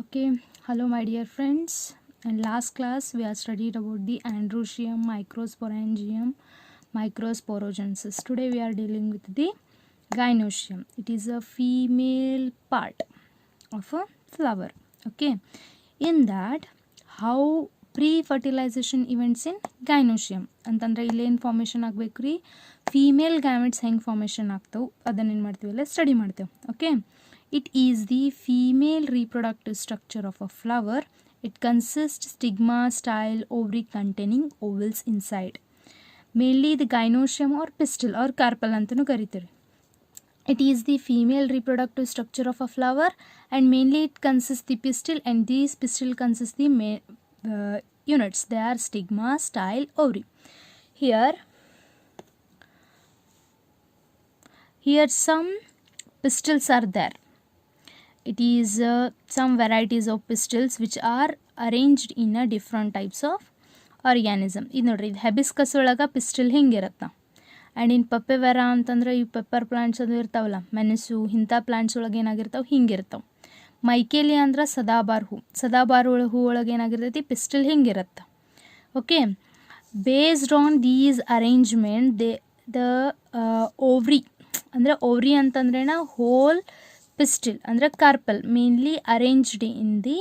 Okay, hello my dear friends. In last class we have studied about the androecium, microsporangium, microsporogenesis. Today we are dealing with the gynoecium. It is a female part of a flower. Okay, in that how pre-fertilization events in gynoecium ಅಂತಂದ್ರೆ ಇಲ್ಲಿ ಏನು formation ಆಗಬೇಕು ರೀ, female gametes ಹೆಂಗೆ formation ಆಗ್ತಾವೆ ಅದನ್ನೇನು ಮಾಡ್ತೀವಲ್ಲ study ಮಾಡ್ತೇವೆ. Okay, it is the female reproductive structure of a flower. It consists stigma, style, ovary containing ovals inside. Mainly the gynoecium or pistil or carpel ಅಂತಲೂ ಕರೀತಾರೆ. It is the female reproductive structure of a flower and mainly it consists the pistil, and these pistil consist the units. They are stigma, style, ovary. Here some pistils are there. It is some varieties of pistils which are arranged in a different types of organism. ಇದು ನೋಡ್ರಿ, ಇದು hibiscus ಒಳಗೆ pistil ಹಿಂಗಿರುತ್ತೆ. And in ಪಪ್ಪೆವೆರಾ ಅಂತಂದ್ರೆ ಈ pepper plants ಅದು ಇರ್ತಾವಲ್ಲ, ಮೆಣಸು ಇಂಥ ಪ್ಲಾಂಟ್ಸ್ ಒಳಗೆ ಏನಾಗಿರ್ತಾವೆ ಹಿಂಗಿರ್ತಾವೆ. ಮೈಕೇಲಿಯಾ ಅಂದ್ರೆ ಸದಾಬಾರ್ ಹೂ ಒಳಗೆ ಏನಾಗಿರ್ತೈತಿ ಪಿಸ್ಟಿಲ್ ಹಿಂಗಿರುತ್ತೆ. Okay, based on these arrangement the ovary ಅಂದರೆ ಓವ್ರಿ ಅಂತಂದ್ರೇನ ಹೋಲ್ ಪಿಸ್ಟಿಲ್ ಅಂದರೆ carpel mainly arranged in the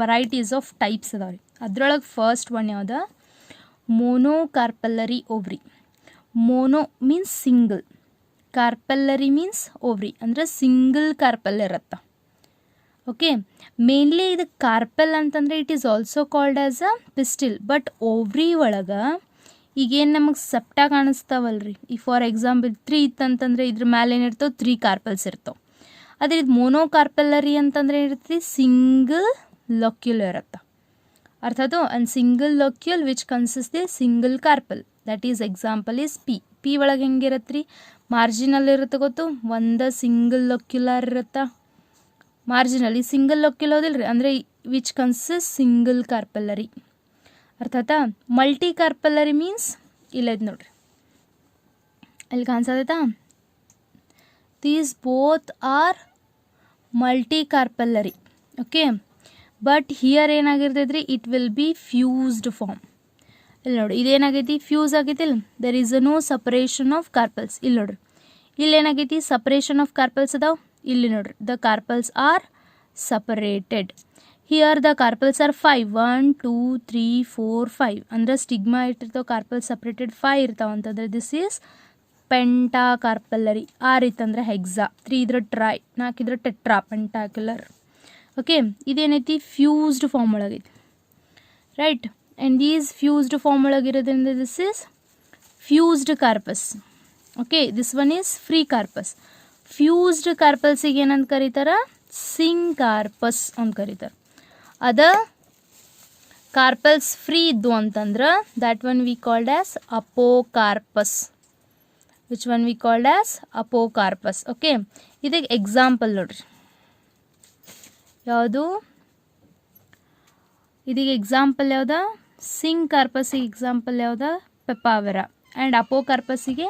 varieties of types ಅದಾವ್ರಿ. ಅದ್ರೊಳಗೆ ಫಸ್ಟ್ ಒನ್ ಯಾವ್ದು, mono carpellary ovary. Mono means single, carpellary means ovary ಅಂದರೆ ಸಿಂಗಲ್ ಕಾರ್ಪಲ್ ಇರುತ್ತೆ. Okay, mainly ಇದು carpel ಅಂತಂದರೆ it is also called as a pistil. But ovary ಒಳಗೆ ಈಗೇನು ನಮಗೆ ಸೆಪ್ಟಾ ಕಾಣಿಸ್ತಾವಲ್ರಿ, ಈ ಫಾರ್ ಎಕ್ಸಾಂಪಲ್ 3 ಇತ್ತಂತಂದರೆ ಇದ್ರ ಮೇಲೆ ಏನಿರ್ತಾವೆ 3 ಕಾರ್ಪಲ್ಸ್ ಇರ್ತಾವೆ. ಆದರೆ ಇದು ಮೋನೋ ಕಾರ್ಪಲ್ಲರಿ ಅಂತಂದರೆ ಏನಿರ್ತೈತಿ ಸಿಂಗಲ್ ಲೊಕ್ಯೂಲ್ ಇರುತ್ತೆ. ಅರ್ಥ ಆಯ್ತು? And single locule which consist the single carpel, that is example is pea ಒಳಗೆ ಹೆಂಗಿರತ್ತೆ ರೀ, ಮಾರ್ಜಿನಲ್ ಇರುತ್ತೆ ಗೊತ್ತು, ಒಂದು ಸಿಂಗಲ್ ಲೊಕ್ಯುಲರ್ ಇರುತ್ತೆ ಮಾರ್ಜಿನಲ್. ಈ ಸಿಂಗಲ್ ಲೊಕ್ಯುಲ್ ಹೋದಿಲ್ಲ ರೀ ಅಂದರೆ ವಿಚ್ ಕನ್ಸಿಸ್ಟ್ ಸಿಂಗಲ್ ಕಾರ್ಪಲ್ಲರಿ. ಅರ್ಥ ಆಯ್ತಾ? ಮಲ್ಟಿ ಕಾರ್ಪಲ್ಲರಿ ಮೀನ್ಸ್ ಇಲ್ಲೈತೆ ನೋಡ್ರಿ, ಅಲ್ಲಿ ಕಾಣಿಸೋದೈತಾ, these both are multicarpellary. Okay, but here ಏನಾಗಿರ್ತೈತ್ರಿ, it will be fused form. ಇಲ್ಲಿ ನೋಡ್ರಿ, ಇದೇನಾಗೈತಿ ಫ್ಯೂಸ್ ಆಗೈತಿಲ್ಲ, there is no separation of carpels. ಇಲ್ಲಿ ನೋಡ್ರಿ, ಇಲ್ಲಿ ಏನಾಗೈತಿ ಸಪರೇಷನ್ ಆಫ್ ಕಾರ್ಪಲ್ಸ್ ಅದಾವ. ಇಲ್ಲಿ ನೋಡ್ರಿ, the carpals are separated. Here the carpals are 5, 1 2 3 4 5 ಅಂದ್ರೆ ಸ್ಟಿಗ್ಮಾ ಇಟ್ಟಿರ್ತಾವೆ, ಕಾರ್ಪಲ್ಸ್ ಸಪ್ರೇಟೆಡ್ 5 ಇರ್ತಾವ ಅಂತಂದ್ರೆ ದಿಸ್ ಈಸ್ ಪೆಂಟಾ ಕಾರ್ಪಲ್ಲರಿ. 6 ಇತ್ತಂದ್ರೆ ಹೆಕ್ಸಾ, 3 ಇದ್ರೆ ಟ್ರೈ, 4 ಇದ್ರೆ ಟೆಟ್ರಾ ಪೆಂಟಾಕ್ಯುಲರ್. ಓಕೆ, ಇದೇನೈತಿ ಫ್ಯೂಸ್ಡ್ ಫಾರ್ಮ್ ಒಳಗೈತಿ, right. And these fused form ಒಳಗಿರೋದ್ರಿಂದ this is fused carpous. Okay, this one is free carpous. Fused ಕಾರ್ಪಲ್ಸಿಗೆ ಏನಂತ ಕರೀತಾರ, ಸಿಂಗ್ ಕಾರ್ಪಸ್ ಅಂತ ಕರೀತಾರೆ. ಅದ ಕಾರ್ಪಲ್ಸ್ ಫ್ರೀ ಇದ್ದು ಅಂತಂದ್ರೆ that one we called as apocarpous. Which one we called as apocarpous. Okay, ಇದಕ್ಕೆ ಎಕ್ಸಾಂಪಲ್ ನೋಡ್ರಿ, ಯಾವುದು ಇದಕ್ಕೆ ಎಕ್ಸಾಂಪಲ್ ಯಾವ್ದು, ಸಿಂಗ್ ಕಾರ್ಪಸ್ಸಿಗೆ ಎಕ್ಸಾಂಪಲ್ ಯಾವ್ದು, ಪೆಪಾವೆರಾ. ಆ್ಯಂಡ್ ಅಪೋಕಾರ್ಪಸ್ಸಿಗೆ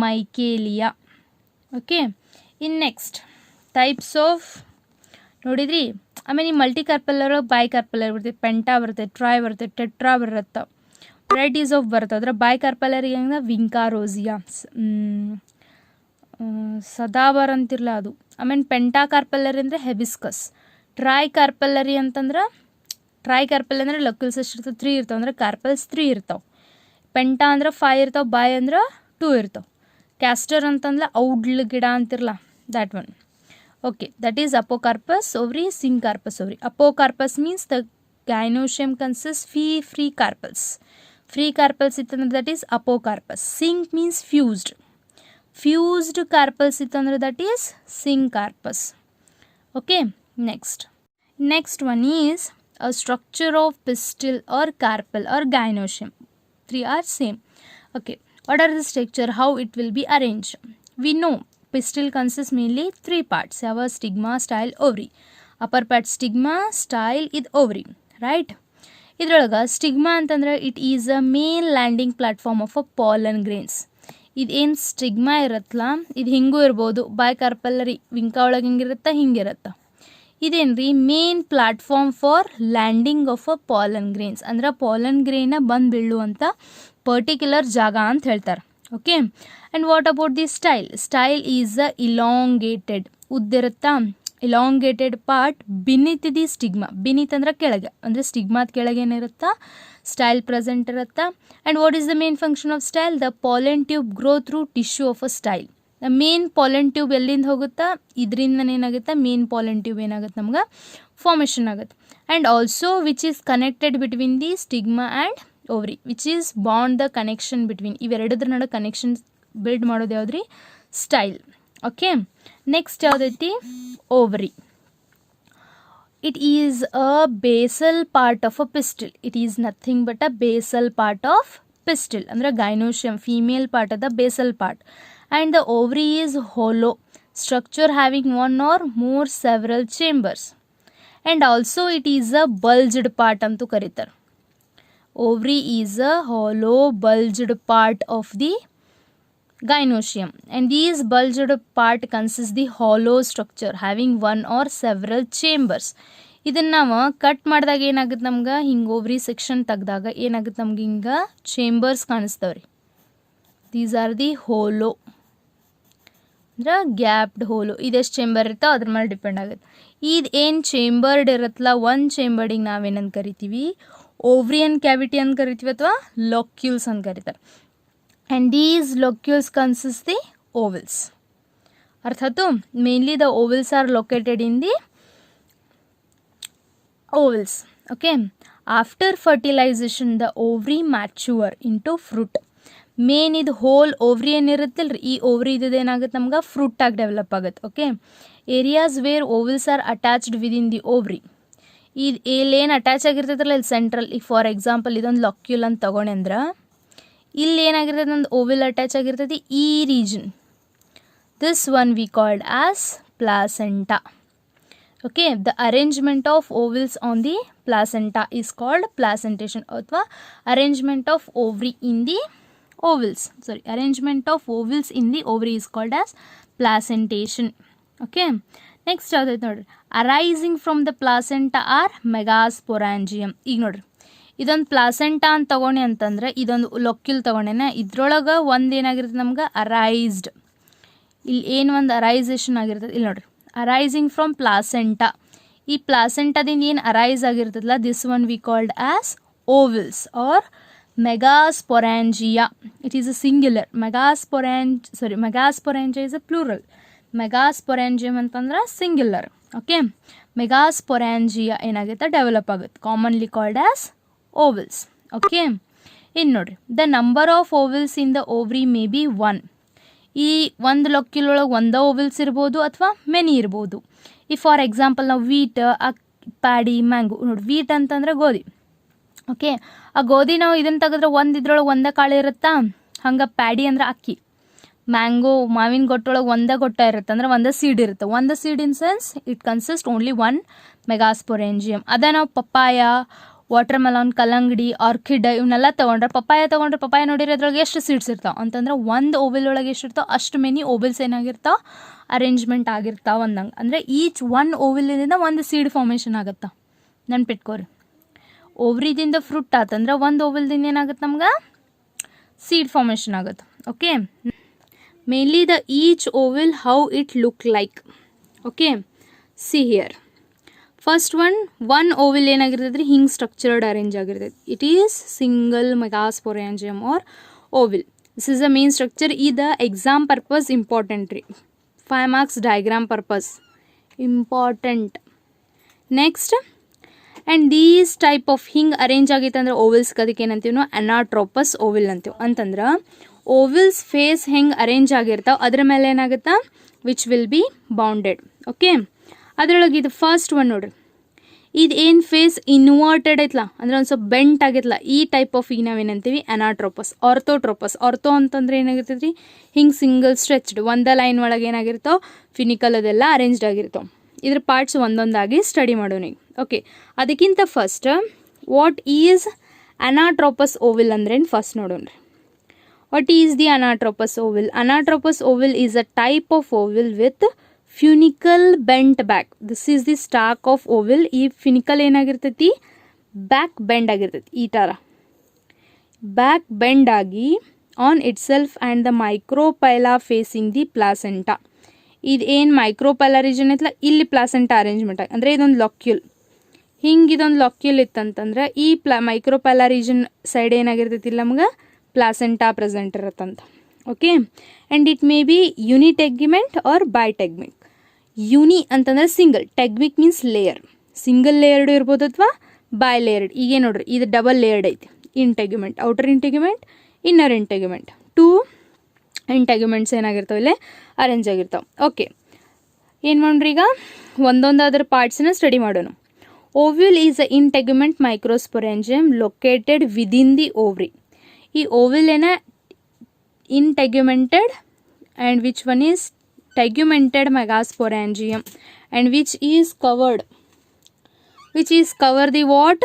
michelia. Okay, in next types of ನೋಡಿದ್ರಿ. ಆಮೇಲೆ ಈ ಮಲ್ಟಿ ಕಾರ್ಪಲ್ಲರ್ ಬೈ ಕಾರ್ಪಲ್ಲರ್ ಬರ್ತೈತೆ, ಪೆಂಟಾ ಬರ್ತೈತೆ, ಟ್ರೈ ಬರ್ತೈತೆ, ಟೆಟ್ರಾ ಬರುತ್ತೆ, ವೆರೈಟೀಸ್ ಆಫ್ ಬರ್ತವೆ. ಅಂದ್ರೆ ಬೈ ಕಾರ್ಪಲ್ಲರಿಗೆ ಹೆಂಗೆ ವಿಂಕಾರೋಸಿಯಾ, ಸದಾಬಾರ್ ಅಂತಿರಲ್ಲ ಅದು. ಆಮೇಲೆ ಪೆಂಟಾ ಕಾರ್ಪಲ್ಲರಿ ಅಂದರೆ ಹೆಬಿಸ್ಕಸ್. ಟ್ರೈ ಕಾರ್ಪಲ್ಲರಿ ಅಂತಂದ್ರೆ ಲೊಕ್ಯುಲ್ಸ್ ಎಷ್ಟು ಇರ್ತವೆ, 3 ಇರ್ತಾವೆ ಅಂದ್ರೆ ಕಾರ್ಪಲ್ಸ್ 3 ಇರ್ತಾವೆ. ಪೆಂಟಾ ಅಂದ್ರೆ 5 ಇರ್ತಾವೆ, ಬಾಯ್ ಅಂದ್ರೆ 2 ಇರ್ತಾವೆ. ಕ್ಯಾಸ್ಟರ್ ಅಂತಂದ್ರೆ ಔಡ್ಲ್ ಗಿಡ ಅಂತಿರಲ್ಲ, that one. Okay, that is apocarpous ovary, syncarpous ovary. Apocarpous means the gynoecium consists free carpels. Free carpels ಇತ್ತಂದ್ರೆ that is apocarpous. Syn means fused carpels ಇತ್ತಂದ್ರೆ that is syncarpous. Okay, next one is a structure of pistil or carpel or gynoecium. 3 are same. Okay, what are the structure, how it will be arranged? We know pistil consists mainly 3 parts. Have a stigma, style, ovary. Upper part stigma, style is ovary, right? ಇದ್ರೊಳಗೆ stigma ಅಂತಂದ್ರೆ it is a main landing platform of a pollen grains. ಇದೇನು stigma ಇರತ್ತಲ್ಲ, ಇದು ಹಿಂಗೂ ಇರ್ಬೋದು, by ಕಾರ್ಪಲ್ಲರಿ ವಿಂಕಾ ಒಳಗೆ ಹಿಂಗಿರುತ್ತೆ, ಹಿಂಗಿರುತ್ತೆ. ಇದೇನ್ರಿ main platform for landing of a pollen grains, ಅಂದ್ರೆ ಪಾಲನ್ ಗ್ರೇನ ಬಂದು ಬೀಳುವಂಥ ಪರ್ಟಿಕ್ಯುಲರ್ ಜಾಗ ಅಂತ ಹೇಳ್ತಾರೆ. Okay, and what about the style? Style is a elongated, ಉದ್ದಿರುತ್ತಾ elongated part beneath the stigma. Beneath ಅಂದ್ರೆ ಕೆಳಗೆ, ಅಂದರೆ ಸ್ಟಿಗ್ಮಾದ ಕೆಳಗೆ ಏನಿರುತ್ತಾ ಸ್ಟೈಲ್ ಪ್ರೆಸೆಂಟ್ ಇರುತ್ತಾ. And what is the main function of style? The pollen tube grow through tissue of a style. Main pollen tube ಎಲ್ಲಿಂದ ಹೋಗುತ್ತಾ? ಇದರಿಂದ ಏನಾಗುತ್ತೆ, ಮೇನ್ ಪಾಲನ್ ಟ್ಯೂಬ್ ಏನಾಗುತ್ತೆ ನಮ್ಗೆ ಫಾರ್ಮೇಷನ್ ಆಗುತ್ತೆ. And also which is connected between the stigma and ovary, which is bond the connection between, ಇವೆರಡದ್ರ ನಡುವೆ connection build ಮಾಡೋದು ಯಾವುದ್ರಿ? ಸ್ಟೈಲ್. ಓಕೆ, ನೆಕ್ಸ್ಟ್ ಯಾವುದೈತಿ? Ovary. It is a basal part of a pistil. It is nothing but a basal part of pistil. Andre gynoecium, female part of the basal part. And the ovary is hollow structure having one or more several chambers. And also it is a bulged part antu karitar. Ovary is a hollow bulged part of the gynoecium, and these bulged part consists the hollow structure having one or several chambers. ಇದನ್ನು ನಾವು cut ಮಾಡಿದಾಗ ಏನಾಗುತ್ತೆ ನಮ್ಗೆ, ಹಿಂಗೆ ಓವ್ರಿ section ತೆಗ್ದಾಗ ಏನಾಗುತ್ತೆ ನಮ್ಗೆ ಹಿಂಗೆ chambers ಕಾಣಿಸ್ತಾವ್ರಿ. These are the ಹೋಲೋ, ಅಂದ್ರೆ ಗ್ಯಾಪ್ಡ್ ಹೋಲೋ. ಇದೆಷ್ಟು ಚೇಂಬರ್ ಇರ್ತೋ ಅದ್ರ ಮೇಲೆ ಡಿಪೆಂಡ್ ಆಗುತ್ತೆ. ಇದು ಏನು ಚೇಂಬರ್ಡ್ ಇರುತ್ತಲ್ಲ, ಒಂದು ಚೇಂಬರ್ಡಿಗೆ ನಾವೇನಂತ ಕರಿತೀವಿ? ಓವ್ರಿಯನ್ ಕ್ಯಾವಿಟಿ ಅಂತ ಕರಿತೀವಿ ಅಥವಾ ಲೊಕ್ಯೂಲ್ಸ್ ಅಂತ ಕರೀತಾರೆ. And these locules consist the ovals. ಅರ್ಥಾತು? Mainly the ovals are located in the ovals. Okay. After fertilization, the ovary mature into fruit. Main ಇದು ಹೋಲ್ ಓವ್ರಿ ಏನಿರುತ್ತಲ್ಲ ರೀ, ಈ ಓವ್ರಿ ಇದೇನಾಗುತ್ತೆ ನಮ್ಗೆ ಫ್ರೂಟ್ ಆಗಿ ಡೆವಲಪ್ ಆಗುತ್ತೆ. Okay, areas where ovules are attached within the ovary. ಇಲ್ಲೇನು attach ಆಗಿರ್ತೈತಲ್ಲ ಇಲ್ಲಿ ಸೆಂಟ್ರಲ್, ಈಗ ಫಾರ್ ಎಕ್ಸಾಂಪಲ್ ಇದೊಂದು ಲೊಕ್ಯೂಲ್ ಅಂತ ತಗೊಂಡೆ ಅಂದ್ರೆ ಇಲ್ಲಿ ಏನಾಗಿರ್ತದೆ, ಒಂದು ಓವಿಲ್ ಅಟ್ಯಾಚ್ ಆಗಿರ್ತೈತಿ ಈ region. This one we called as placenta. Okay, the arrangement of ovules on the placenta is called placentation, ಅಥವಾ arrangement of ovary in the ovules, sorry, arrangement of ovules in the ovary is called as placentation. Okay, next ಯಾವ್ದೈತೆ ನೋಡ್ರಿ, arising from the placenta are megasporangium. ಈಗ ನೋಡ್ರಿ, ಇದೊಂದು placenta ಅಂತ ತಗೊಂಡೆ ಅಂತಂದ್ರೆ ಇದೊಂದು ಲೊಕ್ಯೂಲ್ ತಗೊಂಡೇನೆ, ಇದ್ರೊಳಗೆ ಒಂದು ಏನಾಗಿರ್ತದೆ ನಮ್ಗೆ ಅರೈಸ್ಡ್, ಇಲ್ಲಿ ಏನು ಒಂದು ಅರೈಸೇಷನ್ ಆಗಿರ್ತದೆ. ಇಲ್ಲಿ ನೋಡ್ರಿ, ಅರೈಸಿಂಗ್ ಫ್ರಮ್ ಪ್ಲಾಸೆಂಟಾ. ಈ ಪ್ಲಾಸೆಂಟಾದಿಂದ ಏನು ಅರೈಸ್ ಆಗಿರ್ತದಲ್ಲ, this one we called as ovules are megasporangia. It is a singular. Megasporangia is a plural. Megasporangium ಅಂತಂದ್ರೆ ಸಿಂಗ್ಯುಲರ್. ಓಕೆ, ಮೆಗಾಸ್ಪೊರಾಂಜಿಯಾ ಏನಾಗುತ್ತೆ ಡೆವಲಪ್ ಆಗುತ್ತೆ, commonly called as ovals. Okay, ಇನ್ನು ನೋಡ್ರಿ, the number of ovules in the ovary may be 1. ಈ ಒಂದು ಲೊಕ್ಯೂಲ್ ಒಳಗೆ ಒಂದೇ ovules ಇರ್ಬೋದು ಅಥವಾ ಮೆನಿ ಇರ್ಬೋದು. ಈ ಫಾರ್ ಎಕ್ಸಾಂಪಲ್ ನಾವು ವೀಟ್, ಪ್ಯಾಡಿ, ಮ್ಯಾಂಗೋ. ನೋಡಿ, ವೀಟ್ ಅಂತಂದ್ರೆ ಗೋಧಿ. ಓಕೆ, ಆ ಗೋಧಿ ನಾವು ಇದನ್ನು ತೆಗೆದ್ರೆ ಇದ್ರೊಳಗೆ ಒಂದೇ ಕಾಳು ಇರುತ್ತಾ, ಹಂಗೆ ಪ್ಯಾಡಿ ಅಂದ್ರೆ ಅಕ್ಕಿ. ಮ್ಯಾಂಗೋ, ಮಾವಿನ ಗೊಟ್ಟೊಳಗೆ ಒಂದೇ ಗೊಟ್ಟ ಇರುತ್ತೆ, ಅಂದ್ರೆ ಒಂದೇ ಸೀಡ್ ಇರುತ್ತೆ. ಒಂದು seed in sense it consist only 1 ಮೆಗಾಸ್ಪೊರಾಂಜಿಯಮ್. ಅದೇ ನಾವು ಪಪ್ಪಾಯ, ವಾಟರ್ ಮೆಲಾನ್, ಕಲ್ಲಂಗಡಿ, ಆರ್ಕಿಡ್ ಇವನ್ನೆಲ್ಲ ತೊಗೊಂಡ್ರೆ, ಪಪ್ಪಾಯ ನೋಡಿದ್ರೆ ಅದ್ರೊಳಗೆ ಎಷ್ಟು ಸೀಡ್ಸ್ ಇರ್ತಾವೆ ಅಂತಂದ್ರೆ ಒಂದು ಓವಿಲ್ ಒಳಗೆ ಎಷ್ಟು ಇರ್ತಾವೆ ಅಷ್ಟು ಮೆನಿ ಓವಿಲ್ಸ್ ಏನಾಗಿರ್ತಾವೆ ಅರೇಂಜ್ಮೆಂಟ್ ಆಗಿರ್ತಾವೆ ಅಂದಂಗೆ. ಅಂದರೆ ಈಚ್ ಒನ್ ಓವಿಲಿಂದ ಒಂದು ಸೀಡ್ ಫಾರ್ಮೇಷನ್ ಆಗುತ್ತೆ. ನೆನ್ಪಿಟ್ಕೋರಿ, ಓವ್ರಿದಿಂದ ಫ್ರೂಟ್ ಆತಂದ್ರೆ ಒಂದು ಓವಿಲ್ದಿಂದ ಏನಾಗುತ್ತೆ ನಮ್ಗೆ ಸೀಡ್ ಫಾರ್ಮೇಷನ್ ಆಗುತ್ತೆ. Okay, mainly the each ovule how it look like. Okay, see here. First one ovule ಏನಾಗಿರ್ತೈತೆ, ಹಿಂಗೆ ಸ್ಟ್ರಕ್ಚರ್ಡ್ ಅರೇಂಜ್ ಆಗಿರ್ತೈತೆ. It is single megasporangium or ovule. This is the main structure. ಇದು ಎಕ್ಸಾಮ್ ಪರ್ಪಸ್ ಇಂಪಾರ್ಟೆಂಟ್ ರೀ, 5 marks diagram purpose important. Next, and these type of ಹಿಂಗೆ arrange ಆಗೈತೆ ಅಂದ್ರೆ ಓವಿಲ್ಸ್ಗೆ ಅದಕ್ಕೆ ಏನಂತೀವಿ ನಾವು ಅನಾಟ್ರೋಪಸ್ ಓವಿಲ್ ಅಂತೀವಿ. ಅಂತಂದ್ರೆ ಓವಿಲ್ಸ್ ಫೇಸ್ ಹೆಂಗೆ ಅರೇಂಜ್ ಆಗಿರ್ತಾವೆ ಅದ್ರ ಮೇಲೆ ಏನಾಗುತ್ತಾ which will be bounded. Okay, ಅದರೊಳಗೆ ಇದು ಫಸ್ಟ್ ಒನ್ ನೋಡ್ರಿ, ಇದು ಏನು ಫೇಸ್ ಇನ್ವರ್ಟೆಡ್ ಐತ್ಲ, ಅಂದ್ರೆ ಒಂದು ಸ್ವಲ್ಪ ಬೆಂಟ್ ಆಗೈತ್ಲ, ಈ ಟೈಪ್ ಆಫ್ ಈಗ ನಾವೇನಂತೀವಿ ಅನಾಟ್ರೋಪಸ್. ಆರ್ಥೋಟ್ರೋಪಸ್. ಆರ್ಥೋ ಅಂತಂದ್ರೆ ಏನಾಗಿರ್ತೈತೆ ರೀ, ಹಿಂಗೆ ಸಿಂಗಲ್ ಸ್ಟ್ರೆಚ್ಡ್ ಒಂದೇ ಲೈನ್ ಒಳಗೆ ಏನಾಗಿರ್ತಾವೆ ಫಿನಿಕಲ್ ಅದೆಲ್ಲ ಅರೇಂಜ್ಡ್ ಆಗಿರ್ತಾವೆ. ಇದ್ರ ಪಾರ್ಟ್ಸ್ ಒಂದೊಂದಾಗಿ ಸ್ಟಡಿ ಮಾಡೋಣ ಈಗ. ಓಕೆ, ಅದಕ್ಕಿಂತ first what is anatropous ovule ಅಂದ್ರೆ ಫಸ್ಟ್ ನೋಡೋಣ. What is the anatropous ovule? Anatropous ovule is a type of ovule with funicle bent back. This is the stalk of ovule. ಈ funicle ಏನಾಗಿರ್ತೈತಿ, back bend ಆಗಿರ್ತೈತಿ, ಈ ಥರ back bend ಆಗಿ on itself and the micropyle facing the placenta. ಇದು ಏನು ಮೈಕ್ರೋಪೈಲಾ region ಐತಲ್ಲ, ಇಲ್ಲಿ ಪ್ಲಾಸೆಂಟಾ ಅರೇಂಜ್ಮೆಂಟ್ ಆಗಿ, ಅಂದರೆ ಇದೊಂದು ಲಾಕ್ಯೂಲ್, ಹಿಂಗೆ ಇದೊಂದು ಲಾಕ್ಯೂಲ್ ಇತ್ತಂತಂದ್ರೆ ಈ ಮೈಕ್ರೋಪೈಲಾ ರೀಜನ್ ಸೈಡ್ ಏನಾಗಿರ್ತೈತಿ ನಮ್ಗೆ ಪ್ಲಾಸೆಂಟಾ ಪ್ರೆಸೆಂಟ್ ಇರತ್ತಂತ. Okay, and it may be unitegument or bitegment. Uni ಅಂತಂದ್ರೆ single, tegmic means layer, single layered ಇರ್ಬೋದು ಅಥವಾ ಬೈ ಲೇಯರ್ಡ್. ಈಗ ನೋಡ್ರಿ ಇದು ಡಬಲ್ ಲೇಯರ್ಡ್ ಐತಿ. Integument, outer integument, inner integument, 2 integuments ಏನಾಗಿರ್ತಾವೆ ಇಲ್ಲೇ ಅರೇಂಜ್ ಆಗಿರ್ತಾವೆ. ಓಕೆ, ಏನು ಮಾಡ್ರಿ ಈಗ ಒಂದೊಂದು ಅದರ ಪಾರ್ಟ್ಸನ್ನ ಸ್ಟಡಿ ಮಾಡೋಣ. Ovule is a integument microsporangium located within the ovary. ಈ ಓವ್ಯೂಲ್ ಏನ integumented and which one is ಟೆಗ್ಯುಮೆಂಟೆಡ್ megasporangium and which is cover the what,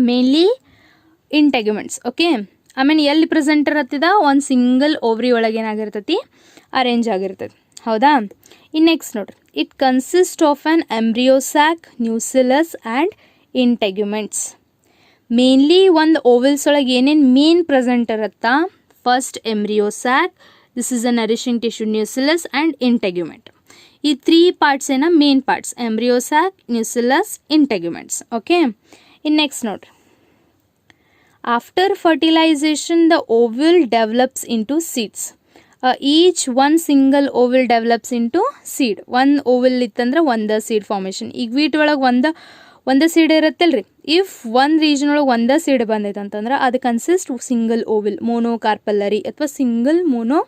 mainly integuments. Okay, ಆಮೇಲೆ ಎಲ್ಲಿ ಪ್ರೆಸೆಂಟ್ ಇರತ್ತದ, ಒಂದು ಸಿಂಗಲ್ ಓವ್ರಿ ಒಳಗೆ ಏನಾಗಿರ್ತೈತಿ ಅರೇಂಜ್ ಆಗಿರ್ತೈತಿ. ಹೌದಾ, ಇನ್ನು ನೆಕ್ಸ್ಟ್ ನೋಡ್ರಿ, it consist of an embryo sac, nucellus and integuments. Mainly ಒಂದು ಓವಿಲ್ಸ್ ಒಳಗೆ ಏನೇನು ಮೇನ್ ಪ್ರೆಸೆಂಟ್ ಇರುತ್ತಾ, first embryo sac, this is a nourishing tissue, nucellus and integument. ಈ 3 ಪಾರ್ಟ್ಸ್ ಏನ main parts, embryo sac, nucellus, integuments. Okay, ಇನ್ನು ನೆಕ್ಸ್ಟ್ ನೋಡ್ರಿ, after fertilization the ovule develops into seeds. Each one single ovule develops into seed. one ovule ಇತ್ತಂದ್ರೆ ಒಂದು seed formation. ಈಗ wheat ಒಳಗೆ ಒಂದು seed ಇರುತ್ತಲ್ರಿ, if ಒಂದು ರೀಜನ್ ಒಳಗೆ ಒಂದು ಸೀಡ್ ಬಂದೈತೆ ಅಂತಂದ್ರೆ ಅದು ಕನ್ಸಿಸ್ಟ್ ಸಿಂಗಲ್ ಓವಿಲ್, ಮೋನೋಕಾರ್ಪಲ್ಲರಿ ಅಥವಾ ಸಿಂಗಲ್ ಮೋನೋ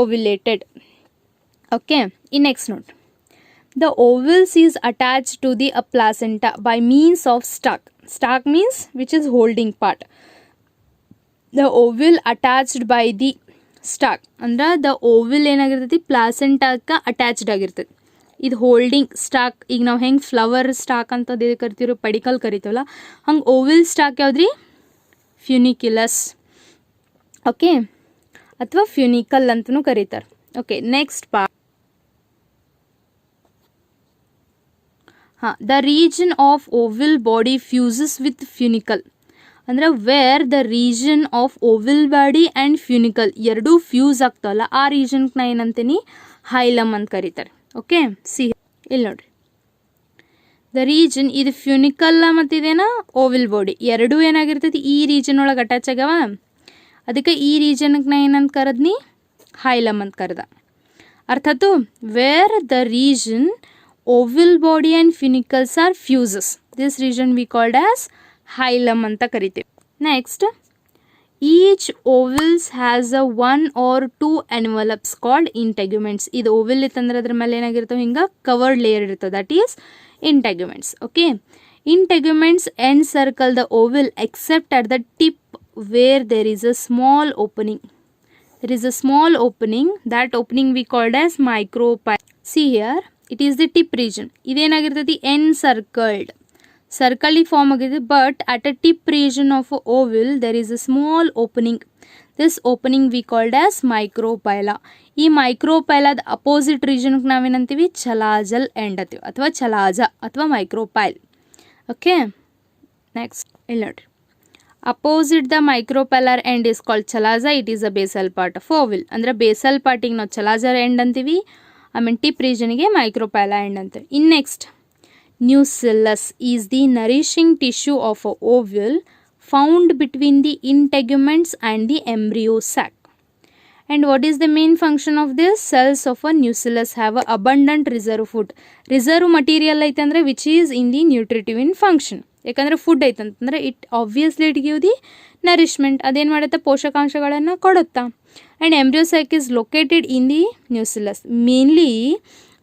ಓವ್ಯುಲೇಟೆಡ್. ಓಕೆ, ಈ ನೆಕ್ಸ್ಟ್ ನೋಡ್ರಿ, the ovules is attached to the placenta by means of stalk. Stalk means which is holding part. The ovule attached by the stalk ಅಂದ್ರೆ the ovule ಏನಾಗಿರ್ತೈತಿ ಪ್ಲಾಸೆಂಟಾಕ್ಕೆ attached ಆಗಿರ್ತೈತಿ. ಇದು holding stock. ಈಗ ನಾವು ಹೆಂಗೆ flower stock ಅಂತ ಕರಿತೀವಿ, ಪಡಿಕಲ್ ಕರಿತೀವಲ್ಲ, ಹಂಗೆ ಓವಿಲ್ ಸ್ಟಾಕ್ ಯಾವ್ದ್ರಿ, ಫ್ಯೂನಿಕ್ಯುಲಸ್. ಓಕೆ, ಅಥವಾ ಫ್ಯೂನಿಕಲ್ ಅಂತಲೂ ಕರೀತಾರೆ. Okay, next part, the region of oval body fuses with funicle. ಅಂದರೆ where the region of ovule body and funicle ಎರಡೂ ಫ್ಯೂಸ್ ಆಗ್ತಾವಲ್ಲ, ಆ ರೀಜನ್ಗೆ ನಾ ಏನಂತೀನಿ ಹೈಲಮ್ ಅಂತ ಕರೀತಾರೆ. ಓಕೆ, ಸಿ ಇಲ್ಲಿ ನೋಡ್ರಿ, ದ ರೀಜನ್ ಇದು ಫ್ಯೂನಿಕಲ್ ಮತ್ತು ಇದೇನ ಓವಿಲ್ ಬಾಡಿ ಎರಡೂ ಏನಾಗಿರ್ತೈತಿ ಈ ರೀಜನ್ ಒಳಗೆ ಅಟ್ಯಾಚ್ ಆಗ್ಯಾವ. ಅದಕ್ಕೆ ಈ ರೀಜನ್ಗೆ ನಾ ಏನಂತ ಕರೆದ್ನಿ ಹೈಲಮ್ ಅಂತ ಕರೆದ. ಅರ್ಥಾತು, where the region ovule body and funicles are fuses, this region we called as hilum ಅಂತ ಕರಿತೀವಿ. Next, each ovules has a 1 or 2 envelopes called integuments. ಇದು ಓವಿಲ್ ಇತ್ತಂದ್ರೆ ಅದ್ರ ಮೇಲೆ ಏನಾಗಿರ್ತವೆ ಹಿಂಗೆ ಕವರ್ಡ್ ಲೇಯರ್ ಇರ್ತದೆ, that is integuments. Okay, integuments encircle the ovule except at the tip where there is a small opening. There is a small opening, that opening we called as micropyle. See here, it is the tip region. ಇದೇನಾಗಿರ್ತೈತಿ encircled, circle form ಆಗಿದೆ, but at a tip region of a ovule there is a small opening. This opening we called as micropyla. ಈ ಮೈಕ್ರೋಪೈಲಾದ opposite ರೀಜನ್ಗೆ ನಾವೇನಂತೀವಿ ಚಲಾಜಲ್ end ಅಂತೀವಿ, ಅಥವಾ ಚಲಾಜ ಅಥವಾ micropyle. Okay, next ಇಲ್ಲಿ ನೋಡ್ರಿ, opposite the micropylar end is called chalaza. It is a basal part of ovule. ಅಂದರೆ basal ಪಾರ್ಟಿಗೆ ನಾವು ಚಲಾಜರ್ end ಅಂತೀವಿ, ಆಮೇಲೆ ಟಿಪ್ ರೀಜನ್ಗೆ ಮೈಕ್ರೋಪೈಲಾ ಎಂಡ್ ಅಂತೀವಿ. In next, nucellus is the nourishing tissue of a ovule found between the integuments and the embryo And what is the main function of this? Cells of a nucellus have a abundant reserve food. Reserve material ಐತಂದ್ರೆ which is in the nutritive in function. ಯಾಕಂದರೆ food ಐತಂತಂದ್ರೆ it obviously it give the nourishment. ಅದೇನು ಮಾಡುತ್ತೆ, ಪೋಷಕಾಂಶಗಳನ್ನು ಕೊಡುತ್ತಾ. And embryo sac is located in the nucellus. Mainly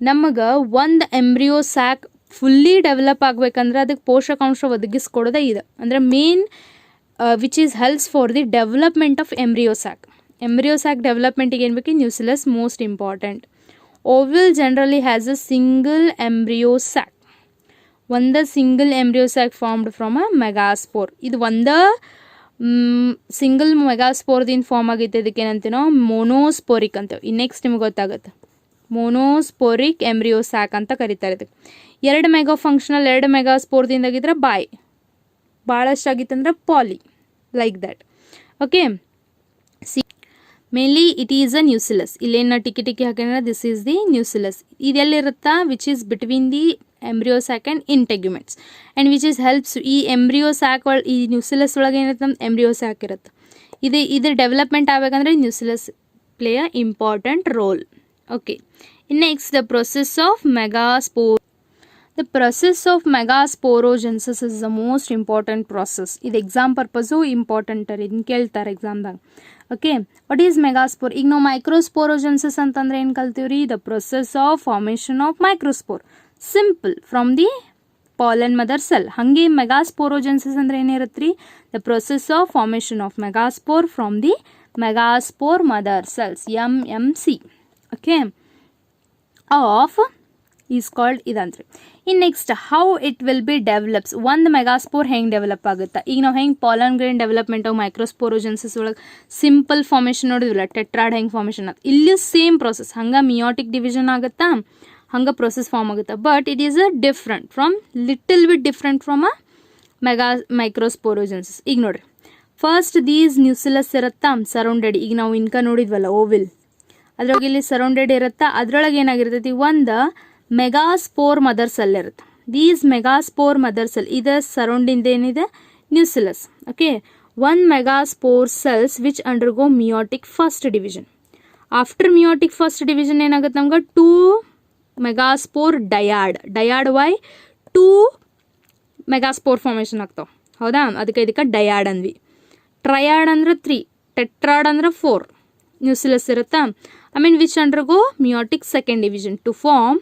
ನಮಗೆ ಒಂದು ಎಂಬ್ರಿಯೋಸ್ಯಾಕ್ fully develop ಆಗಬೇಕಂದ್ರೆ ಅದಕ್ಕೆ ಪೋಷಕಾಂಶ ಒದಗಿಸ್ಕೊಡೋದೇ ಇದೆ. ಅಂದರೆ main which is helps for the development of embryo sac. Embryo sac ಡೆವಲಪ್ಮೆಂಟಿಗೆ ಏನು ಬೇಕು, nucellus most important. Ovule generally has a single embryo sac. ಒಂದು single embryo sac formed from a megaspore. ಇದು ಒಂದು ಸಿಂಗಲ್ ಮೆಗಾಸ್ಪೋರ್ದಿಂದ ಫಾರ್ಮ್ ಆಗೈತೆ. ಇದಕ್ಕೆ ಏನಂತೀವಿ ನಾವು ಮೋನೋಸ್ಪೋರಿಕ್ ಅಂತೇವೆ. ಈ ನೆಕ್ಸ್ಟ್ ನಿಮ್ಗೆ ಗೊತ್ತಾಗುತ್ತೆ. ಮೋನೋಸ್ಪೋರಿಕ್ ಎಂಬ್ರಿಯೋ ಸ್ಯಾಕ್ ಅಂತ ಕರೀತಾರೆ ಇದಕ್ಕೆ. 2 ಮೆಗಾ ಫಂಕ್ಷನಲ್ 2 ಮೆಗಾ ಸ್ಪೋರ್ದಿಂದಾಗಿದ್ರೆ ಬಾಯ್, ಭಾಳಷ್ಟಾಗಿತ್ತಂದ್ರೆ ಪಾಲಿ, like that. Okay, see mainly it is a nucellus. ಇಲ್ಲೇನು ಟಿಕ್ಕಿ ಹಾಕಿದ್ರೆ ದಿಸ್ ಈಸ್ ದಿ ನ್ಯೂಸಿಲಸ್. ಇದೆಲ್ಲಿರುತ್ತಾ which is between the embryo sac and integuments and which is helps. ಈ ಎಂಬ್ರಿಯೋ ಸ್ಯಾಕ್ ಈ ನ್ಯೂಸಿಲಸ್ ಒಳಗೆ ಏನಿರುತ್ತೆ ನಮ್ಮ ಎಂಬ್ರಿಯೋ ಸ್ಯಾಕ್ ಇರುತ್ತೆ. ಇದು ಡೆವಲಪ್ಮೆಂಟ್ ಆಗಬೇಕಂದ್ರೆ nucellus play a important role. Okay, next the process of megaspore. The process of megasporogenesis is the most important process. ಇದು exam purpose important ಇದನ್ನ ಕೇಳ್ತಾರೆ ಎಕ್ಸಾಮ್ದಾಗ. Okay, what is megaspore? ಈಗ ನಾವು ಮೈಕ್ರೋಸ್ಪೋರೋಜೆನ್ಸಿಸ್ ಅಂತಂದ್ರೆ ಏನು ಕಲ್ತೀವ್ರಿ? The process of formation of microspore, simple, from the pollen mother cell. ಹಾಗೆ ಮೆಗಾಸ್ಪೋರೋಜೆನ್ಸಿಸ್ ಅಂದ್ರೆ ಏನಿರುತ್ತೆ ರೀ? The process of formation of megaspore from the megaspore mother cells, MMC. Okay, of is called ಇದಂತ್ರಿ. ಇನ್ನು next how it will be develops. ಒಂದು megaspore ಹೆಂಗೆ develop ಆಗುತ್ತೆ? ಈಗ ನಾವು ಹೆಂಗೆ ಪಾಲನ್ ಗ್ರೇನ್ ಡೆವಲಪ್ಮೆಂಟ್ ಆಫ್ ಮೈಕ್ರೋಸ್ಪೋರೋಜೆನ್ಸಿಸ್ ಒಳಗೆ ಸಿಂಪಲ್ ಫಾರ್ಮೇಷನ್ ನೋಡಿದ್ವಿಲ್ಲ, ಟೆಟ್ರಾಡ್ ಹೆಂಗೆ ಫಾರ್ಮೇಷನ್ ಆಗುತ್ತೆ, ಇಲ್ಲೂ ಸೇಮ್ ಪ್ರೊಸೆಸ್. ಹಂಗೆ ಮಿಯೋಟಿಕ್ ಡಿವಿಷನ್ ಆಗುತ್ತಾ, ಹಂಗೆ ಪ್ರೊಸೆಸ್ ಫಾರ್ಮ್ ಆಗುತ್ತೆ. But it is a different from little bit different from a microsporogenesis. ಈಗ ನೋಡ್ರಿ, ಫಸ್ಟ್ ದೀಸ್ ನ್ಯೂಸಿಲಸ್ ಇರುತ್ತಾ ಸರೌಂಡೆಡ್. ಈಗ ನಾವು ಇನ್ಕ ನೋಡಿದ್ವಲ್ಲ ಓವಿಲ್, ಅದ್ರೊಳಗೆ ಇಲ್ಲಿ ಸರೌಂಡೆಡ್ ಇರುತ್ತಾ, ಅದ್ರೊಳಗೆ ಏನಾಗಿರ್ತೈತಿ? ಒಂದು ಮೆಗಾಸ್ಪೋರ್ ಮದರ್ ಸೆಲ್ ಇರುತ್ತೆ. ದೀಸ್ ಮೆಗಾಸ್ಪೋರ್ ಮದರ್ ಸೆಲ್ ಇದರ ಸರೌಂಡಿಂದ ಏನಿದೆ? Nucellus. Okay, 1 megaspore cells which undergo meiotic first division. After meiotic first division ಏನಾಗುತ್ತೆ ನಮ್ಗೆ? 2 ಮೆಗಾಸ್ಪೋರ್ ಡಯಾಡ್ ವೈ 2 ಮೆಗಾಸ್ಪೋರ್ ಫಾರ್ಮೇಷನ್ ಆಗ್ತಾವೆ. ಹೌದಾ? ಇದಕ್ಕೆ ಡಯಾಡ್ ಅಂದ್ವಿ. ಟ್ರಯಾಡ್ ಅಂದ್ರೆ 3, ಟೆಟ್ರಾಡ್ ಅಂದ್ರೆ 4 ನ್ಯೂಸಿಲಸ್ ಇರುತ್ತಾ. Which undergo meiotic second division to form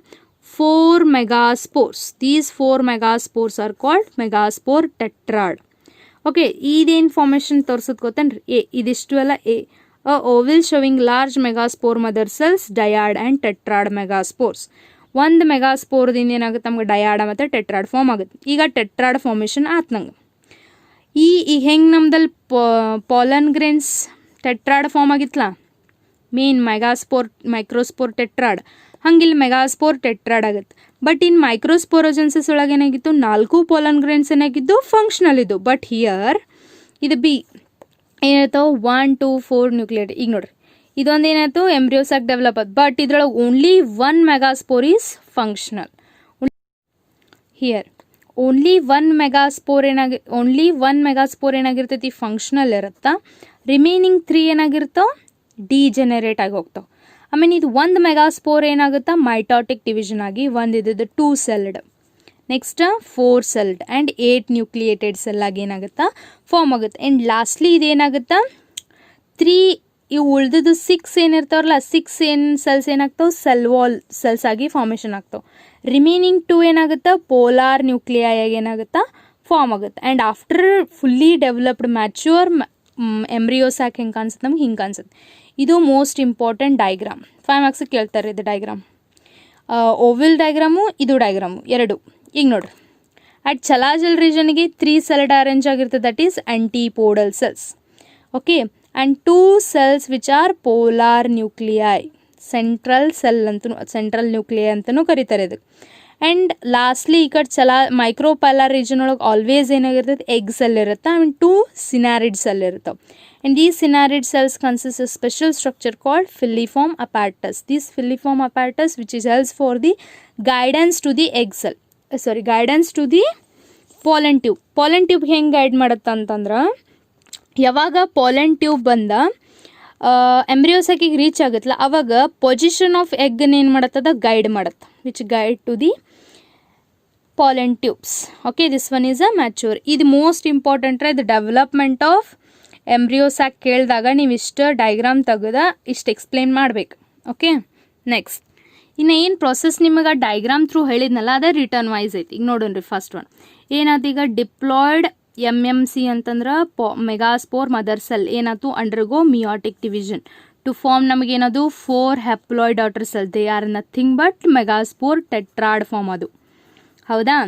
4 megaspores. These 4 megaspores are called megaspore tetrad. Okay, ಇದೇನು formation ತೋರಿಸೋದು ಗೊತ್ತೇನ್ರಿ? ಎ, ಇದಿಷ್ಟು ಎಲ್ಲ A. Ovule showing large megaspore mother cells, dyad and tetrad megaspores. ಒಂದು ಮೆಗಾಸ್ಪೋರ್ದಿಂದ ಏನಾಗುತ್ತೆ ನಮ್ಗೆ? ಡಯಾಡ್ ಮತ್ತು ಟೆಟ್ರಾಡ್ ಫಾರ್ಮ್ ಆಗುತ್ತೆ. ಈಗ ಟೆಟ್ರಾಡ್ ಫಾರ್ಮೇಷನ್ ಆಯ್ತು ನಂಗೆ. ಈಗ ಹೆಂಗೆ ನಮ್ದಲ್ಲಿ ಪಾಲನ್ ಗ್ರೇನ್ಸ್ ಟೆಟ್ರಾಡ್ ಫಾರ್ಮ್ ಆಗಿತ್ತಲ್ಲ, ಮೇನ್ ಮೆಗಾಸ್ಪೋರ್ ಮೈಕ್ರೋಸ್ಪೋರ್ ಟೆಟ್ರಾಡ್, ಹಂಗಿಲ್ಲಿ ಮೆಗಾಸ್ಪೋರ್ ಟೆಟ್ರಾಡ್ ಆಗುತ್ತೆ. ಬಟ್ ಇನ್ ಮೈಕ್ರೋಸ್ಪೋರೋಜೆನ್ಸಿಸ್ ಒಳಗೆ ಏನಾಗಿತ್ತು? 4 ಪಾಲನ್ ಗ್ರೇನ್ಸ್ ಏನಾಗಿದ್ದು ಫಂಕ್ಷನಲ್ ಇದ್ದು. ಬಟ್ ಹಿಯರ್ ಇದು ಬಿ ಏನಾಯ್ತು? 1, 2, 4 ನ್ಯೂಕ್ಲಿಯೇಟ್. ಈಗ ನೋಡ್ರಿ, ಇದೊಂದು ಏನಾಯ್ತು? ಎಂಬ್ರಿಯೋಸಾಕ್ ಡೆವಲಪ್ ಆಯ್ತು. ಬಟ್ ಇದ್ರೊಳಗೆ only 1 megaspore is functional. Here only 1 megaspore ಏನಾಗಿರ್ತೈತಿ? ಫಂಕ್ಷನಲ್ ಇರುತ್ತಾ. ರಿಮೈನಿಂಗ್ 3 ಏನಾಗಿರ್ತಾವ? ಡಿಜೆನರೇಟ್ ಆಗಿ ಹೋಗ್ತಾವೆ. ಇದು 1 ಮೆಗಾಸ್ಪೋರ್ ಏನಾಗುತ್ತಾ? ಮೈಟಾಟಿಕ್ ಡಿವಿಷನ್ ಆಗಿ ಒಂದು ಇದ್ದು 2 celled, next 4 celled and 8 nucleated cell ಆಗಿ ಏನಾಗುತ್ತಾ? ಫಾರ್ಮ್ ಆಗುತ್ತೆ. ಆ್ಯಂಡ್ ಲಾಸ್ಟ್ಲಿ ಇದೇನಾಗುತ್ತಾ? 3 ಇವು ಉಳಿದಿದ್ದು 6 ಏನಿರ್ತಾವಲ್ಲ, 6 ಸೆಲ್ಸ್ ಏನಾಗ್ತಾವೆ? ಸೆಲ್ ವಾಲ್ ಸೆಲ್ಸ್ ಆಗಿ ಫಾರ್ಮೇಷನ್ ಆಗ್ತಾವೆ. ರಿಮೈನಿಂಗ್ 2 ಏನಾಗುತ್ತಾ? ಪೋಲಾರ್ ನ್ಯೂಕ್ಲಿಯೈ ಆಗಿ ಏನಾಗುತ್ತಾ? ಫಾರ್ಮ್ ಆಗುತ್ತೆ. And after fully developed mature embryo sac ಹೆಂಗೆ ಕಾಣಿಸುತ್ತೆ? ನಮ್ಗೆ ಹಿಂಗೆ ಕಾಣಿಸುತ್ತೆ. ಇದು ಮೋಸ್ಟ್ ಇಂಪಾರ್ಟೆಂಟ್ ಡೈಗ್ರಾಮ್. 5 ಮಾರ್ಕ್ಸಿಗೆ ಕೇಳ್ತಾರೆ ಇದು ಡೈಗ್ರಾಮ್. ಓವಿಲ್ ಡೈಗ್ರಾಮು, ಇದು ಡೈಗ್ರಾಮು ಎರಡು. ಈಗ ನೋಡ್ರಿ, ಅಟ್ ಚಲಾಜಲ್ ರೀಜನ್ಗೆ 3 ಸೆಲ್ಡ್ ಅರೇಂಜ್ ಆಗಿರ್ತದೆ, that is antipodal cells. Okay, and 2 cells which are polar nuclei, central nuclei ಅಂತಲೂ ಕರೀತಾರೆ ಇದಕ್ಕೆ. ಆ್ಯಂಡ್ ಲಾಸ್ಟ್ಲಿ ಈ ಕಡೆ ಮೈಕ್ರೋಪೈಲಾರ್ ರೀಜನ್ ಒಳಗೆ ಆಲ್ವೇಸ್ ಏನಾಗಿರ್ತೈತೆ? ಎಗ್ ಸೆಲ್ ಇರುತ್ತೆ. 2 ಸಿನಾರಿಡ್ ಸೆಲ್ ಇರ್ತವೆ. And these synarid cells consist of special structure called filiform apparatus. This filiform apparatus which is helps for the guidance to the egg cell. Guidance to the pollen tube. Pollen tube ಹೆಂಗೆ guide ಮಾಡುತ್ತೆ ಅಂತಂದ್ರೆ, ಯಾವಾಗ ಪಾಲನ್ tube ಬಂದ ಎಂಬ್ರಿಯೋಸಾಕಿಗೆ reach ಆಗುತ್ತಲ್ಲ, ಅವಾಗ position of ಎಗ್ನ ಏನು ಮಾಡುತ್ತದ? ಗೈಡ್ ಮಾಡುತ್ತೆ, which guide to the pollen tubes. Okay, this one is a mature. ಇದು ಮೋಸ್ಟ್ ಇಂಪಾರ್ಟೆಂಟ್. ಇದು ಡೆವಲಪ್ಮೆಂಟ್ ಆಫ್ ಎಂಬ್ರಿಯೋಸಾಕ್ ಕೇಳಿದಾಗ ನೀವು ಇಷ್ಟು ಡೈಗ್ರಾಮ್ ತೆಗೆದ ಇಷ್ಟು ಎಕ್ಸ್ಪ್ಲೇನ್ ಮಾಡಬೇಕು. ಓಕೆ, ನೆಕ್ಸ್ಟ್ ಇನ್ನು ಏನು ಪ್ರೊಸೆಸ್ ನಿಮಗೆ ಡೈಗ್ರಾಮ್ ಥ್ರೂ ಹೇಳಿದ್ನಲ್ಲ, ಅದೇ ರಿಟರ್ನ್ ವೈಸ್ ಐತಿ. ಈಗ ನೋಡೋಣ್ರಿ, ಫಸ್ಟ್ ಒನ್ ಏನಾಯ್ತು? ಈಗ ಡಿಪ್ಲಾಯ್ಡ್ MMC ಅಂತಂದ್ರೆ ಮೆಗಾಸ್ಪೋರ್ ಮದರ್ ಸೆಲ್ ಏನಾಯ್ತು? Undergo meiotic division to form ನಮಗೇನದು? 4 haploid daughter cell. They are nothing but megaspore tetrad form ಅದು. ಹೌದಾ?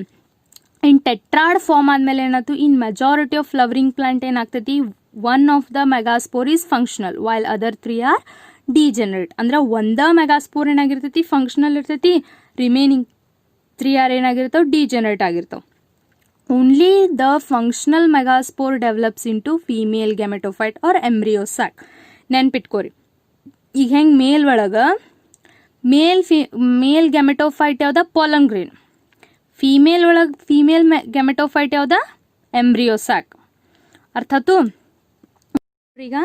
ಇನ್ ಟೆಟ್ರಾಡ್ ಫಾರ್ಮ್ ಆದಮೇಲೆ ಏನಾಯ್ತು? In majority of flowering plant ಏನಾಗ್ತೈತಿ? 1 of the megaspore is functional while other 3 are degenerate ಅಂದ್ರೆ ಒಂದ ಮೆಗಾಸ್ಪೋರ್ ಏನಾಗಿರ್ತೈತಿ ಫಂಕ್ಷನಲ್ ಇರ್ತೈತಿ, ರಿಮೈನಿಂಗ್ 3 ಆರ್ ಏನಾಗಿರ್ತಾವೆ ಡಿಜೆನರೇಟ್ ಆಗಿರ್ತಾವೆ. Only the functional megaspore develops into female gametophyte or embryo sac. ನೆನ್ಪಿಟ್ಕೋರಿ, ಈಗ ಹೆಂಗೆ ಮೇಲ್ ಒಳಗೆ ಮೇಲ್ ಗೆಮೆಟೋಫೈಟ್ ಯಾವ್ದ ಪಾಲನ್ ಗ್ರೇನ್, ಫೀಮೇಲ್ ಒಳಗೆ ಫೀಮೇಲ್ ಗೆಮೆಟೋಫೈಟ್ ಯಾವ್ದ ಎಂಬ್ರಿಯೋಸ್ಯಾಕ್. ಅರ್ಥ ಆಯ್ತು? ಈಗ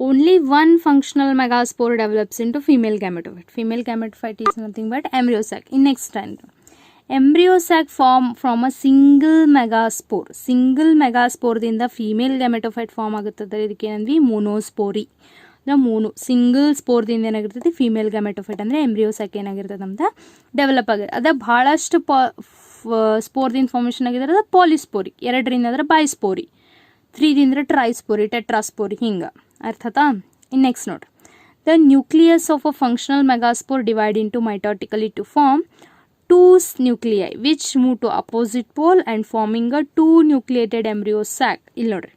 only one functional megaspore develops into female gametophyte. Female gametophyte is nothing but embryo sac. In next time, embryo sac form from a single megaspore. Single megaspore ದಿಂದ female gametophyte form ಆಗುತ್ತದೆ. ಇದಕ್ಕೆ ಏನಂದ್ವಿ monospory. ಅಂದ್ರೆ single ಸ್ಪೋರ್ದಿಂದ ಏನಾಗಿರ್ತೈತಿ female gametophyte ಅಂದರೆ embryo sack ಏನಾಗಿರ್ತದೆ ಅಂತ develop ಆಗಿದೆ. ಅದ ಭಾಳಷ್ಟು ಸ್ಪೋರ್ದಿಂದ formation ಆಗಿದ್ರೆ ಪಾಲಿಸ್ಪೋರಿ, 2ರಿಂದ ಅಂದ್ರೆ ಬೈಸ್ಪೋರಿ, 3ದಿಂದ ಟ್ರೈಸ್ಪೋರಿ, ಟೆಟ್ರಾಸ್ಪೋರಿ, ಹಿಂಗೆ. ಅರ್ಥ ಆಯ್ತಾ? ಇನ್ನು ನೆಕ್ಸ್ಟ್ ನೋಡ್ರಿ, the nucleus of a functional megaspore divide into mitotically to form 2 nuclei which move to opposite pole and forming a 2 nucleated embryo sac. ಇಲ್ಲಿ ನೋಡ್ರಿ,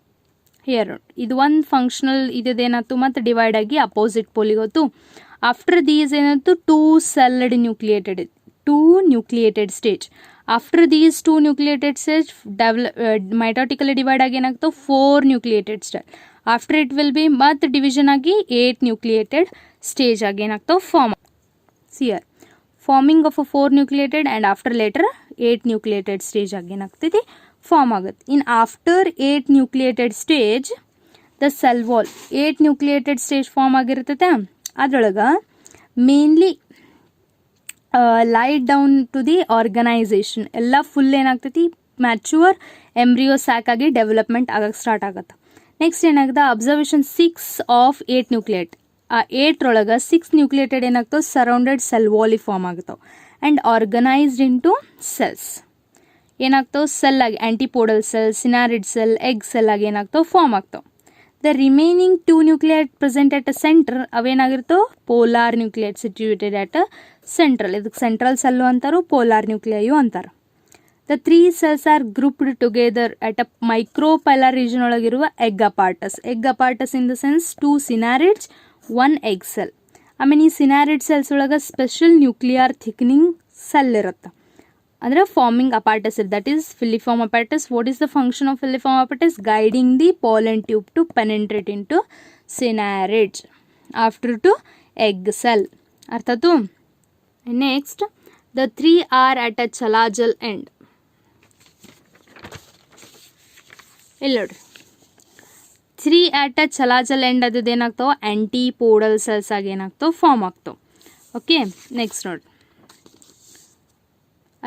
ಹಿಯರ್ ನೋಡಿ, ಇದು ಒಂದು ಫಂಕ್ಷನಲ್ ಇದೇನಾಯ್ತು ಮತ್ತು ಡಿವೈಡ್ ಆಗಿ ಅಪೋಸಿಟ್ ಪೋಲಿಗೆ ಹೋಯ್ತು. ಆಫ್ಟರ್ ದೀಸ್ ಏನಾಯ್ತು 2 celled nucleated stage. After these 2 nucleated stage mitotically divide ಆಗಿ ಏನಾಗ್ತಾವೆ 4 nucleated stage. After it will be ಮತ್ತು ಡಿವಿಷನ್ ಆಗಿ 8 nucleated stage ಆಗಿ ಏನಾಗ್ತಾವೆ ಫಾರ್ಮ್. ಸಿಯರ್ forming of a 4 nucleated and after later 8 nucleated stage ಆಗಿ ಏನಾಗ್ತೈತಿ ಫಾರ್ಮ್ ಆಗುತ್ತೆ. In after 8 nucleated stage the cell wall 8 nucleated stage form ಆಗಿರ್ತೈತೆ. ಅದ್ರೊಳಗೆ mainly light down to the organisation ಎಲ್ಲ ಫುಲ್ ಏನಾಗ್ತೈತಿ ಮ್ಯಾಚೂರ್ ಎಂಬ್ರಿಯೋ ಸ್ಯಾಕ್ ಆಗಿ development ಆಗಕ್ಕೆ start ಆಗುತ್ತೆ. ನೆಕ್ಸ್ಟ್ ಏನಾಗುತ್ತೆ ಅಬ್ಸರ್ವೇಷನ್ 6 ಆಫ್ 8 ನ್ಯೂಕ್ಲಿಯೇಟ್. ಆ 8ರೊಳಗೆ 6 ನ್ಯೂಕ್ಲಿಯೇಟೆಡ್ ಏನಾಗ್ತಾವೆ ಸರೌಂಡೆಡ್ ಸೆಲ್ ವಾಲಿ ಫಾರ್ಮ್ ಆಗ್ತಾವೆ ಆ್ಯಂಡ್ ಆರ್ಗನೈಸ್ಡ್ ಇಂಟು ಸೆಲ್ಸ್. ಏನಾಗ್ತಾವೆ ಸೆಲ್ ಆಗಿ antipodal cell, synergid cell, egg cell ಆಗಿ ಏನಾಗ್ತಾವೆ ಫಾರ್ಮ್ ಆಗ್ತಾವೆ. The remaining 2 nucleate present at a centre ಅವೇನಾಗಿರ್ತಾವೆ polar nucleate situated at a central. ಇದಕ್ಕೆ ಸೆಂಟ್ರಲ್ ಸೆಲ್ಲು ಅಂತಾರು, ಪೋಲಾರ್ ನ್ಯೂಕ್ಲಿಯು ಅಂತಾರೆ. The 3 cells are grouped together at a micropylar region ಒಳಗಿರುವ egg apparatus. Egg apparatus in the sense 2 synergids 1 egg cell. ಆಮೇಲೆ ಈ synergid cells ಒಳಗೆ special nuclear thickening cell ಇರುತ್ತೆ, ಅಂದರೆ ಫಾರ್ಮಿಂಗ್ ಅಪಾರ್ಟಸ್ ಇರುತ್ತೆ. That is filiform apparatus. What is the function of filiform apparatus? Guiding the pollen tube to penetrate in to synergids after to egg cell. ಅರ್ಥ ಆಯ್ತು? Next the 3 are at a chalazal end. ಇಲ್ಲಿ ನೋಡ್ರಿ, 3 at a chalazal end ಅದ್ದು ಏನಾಗ್ತಾವೆ ಆ್ಯಂಟಿಪೋಡಲ್ cells ಆಗಿ ಏನಾಗ್ತಾವೆ form ಆಗ್ತಾವೆ. Okay, next ನೋಡ್ರಿ,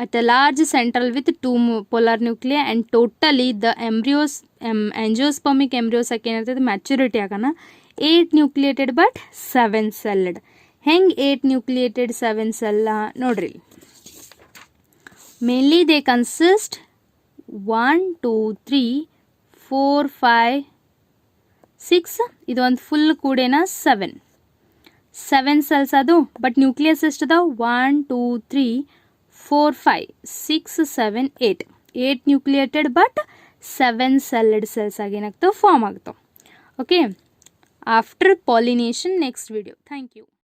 at a large central with 2 polar nuclei and totally the angiospermic embryos ಏನಿರ್ತದೆ ಮ್ಯಾಚುರಿಟಿ ಆಗೋಣ 8 nucleated but 7 celled. ಹೆಂಗೆ 8 nucleated 7 cell ನೋಡ್ರಿ, ಮೇನ್ಲಿ ದೇ ಕನ್ಸಿಸ್ಟ್ 1 2 3 4 5 6 ಇದು ಒಂದು ಫುಲ್ ಕೂಡೇನ 7 ಸೆಲ್ಸ್ ಅದು. ಬಟ್ ನ್ಯೂಕ್ಲಿಯಸ್ ಎಷ್ಟು ಅದಾವ 1 2 3 4 5 6 7 8 ನ್ಯೂಕ್ಲಿಯೇಟೆಡ್ ಬಟ್ 7 celled cells ಆಗಿ ಏನಾಗ್ತಾವೆ ಫಾರ್ಮ್ ಆಗ್ತಾವೆ. Okay, after pollination next video. Thank you.